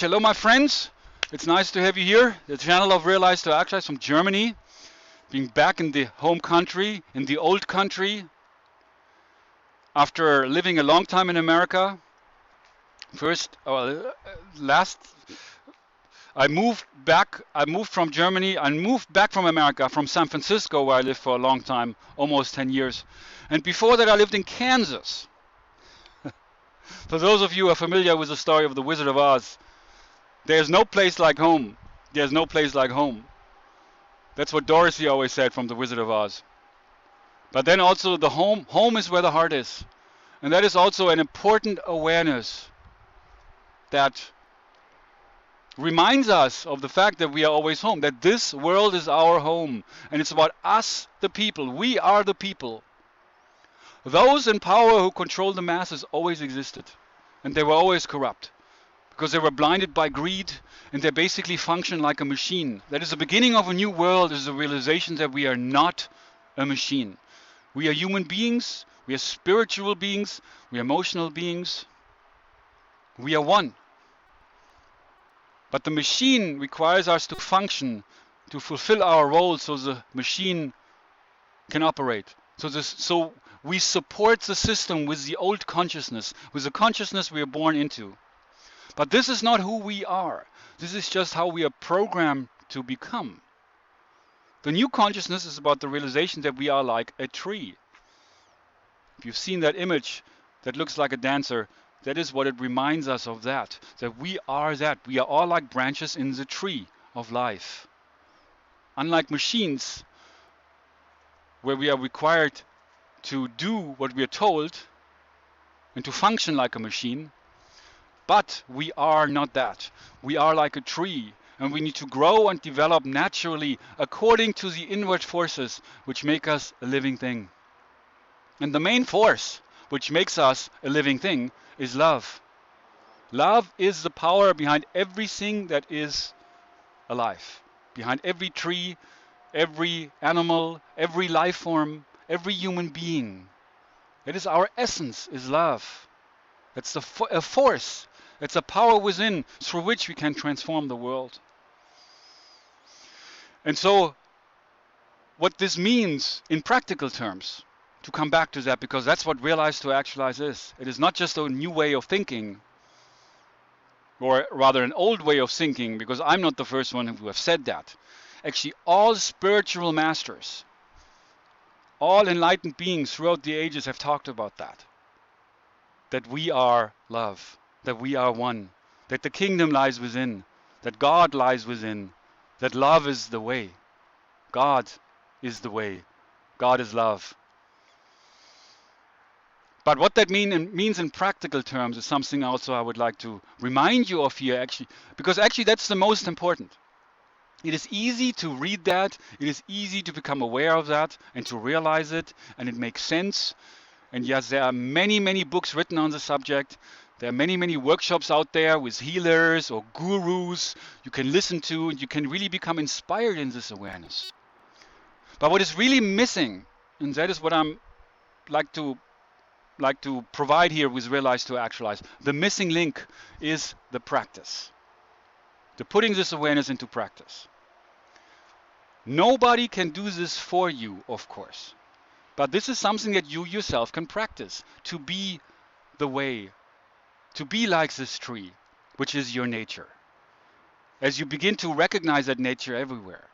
Hello, my friends. It's nice to have you here. The channel of Realize to Actualize from Germany. Being back in the home country, in the old country, after living a long time in America. Last, I moved back. I moved from Germany. I moved back from America, from San Francisco, where I lived for a long time, almost 10 years. And before that, I lived in Kansas. For those of you who are familiar with the story of the Wizard of Oz, there's no place like home. There's no place like home. That's what Dorothy always said from The Wizard of Oz. But then also the home is where the heart is. And that is also an important awareness that reminds us of the fact that we are always home, that this world is our home. And it's about us, the people. We are the people. Those in power who control the masses always existed. And they were always corrupt. Because they were blinded by greed, and they basically function like a machine. That is the beginning of a new world, is the realization that we are not a machine. We are human beings, we are spiritual beings, we are emotional beings. We are one. But the machine requires us to function, to fulfill our role so the machine can operate. So we support the system with the old consciousness, with the consciousness we are born into. But this is not who we are. This is just how we are programmed to become. The new consciousness is about the realization that we are like a tree. If you've seen that image that looks like a dancer, that is what it reminds us of, that we are that. We are all like branches in the tree of life. Unlike machines, where we are required to do what we are told and to function like a machine, but we are not that. We are like a tree, and we need to grow and develop naturally according to the inward forces which make us a living thing. And the main force which makes us a living thing is love. Love is the power behind everything that is alive. Behind every tree, every animal, every life form, every human being. It is our essence, is love. It's a force. It's a power within through which we can transform the world. And so, what this means in practical terms, to come back to that, because that's what Realize to Actualize is. It is not just a new way of thinking, or rather an old way of thinking, because I'm not the first one who have said that. Actually, all spiritual masters, all enlightened beings throughout the ages have talked about that. That we are love, that we are one, that the kingdom lies within, that God lies within, that love is the way. God is the way. God is love. But what that means in practical terms is something also I would like to remind you of here, actually, because actually that's the most important. It is easy to read that, it is easy to become aware of that and to realize it, and it makes sense. And yes, there are many, many books written on the subject. There are many, many workshops out there with healers or gurus you can listen to, and you can really become inspired in this awareness. But what is really missing, and that is what I'm like to provide here with Realize to Actualize, the missing link is the practice. The putting this awareness into practice. Nobody can do this for you, of course. But this is something that you yourself can practice, to be the way, to be like this tree, which is your nature. As you begin to recognize that nature everywhere,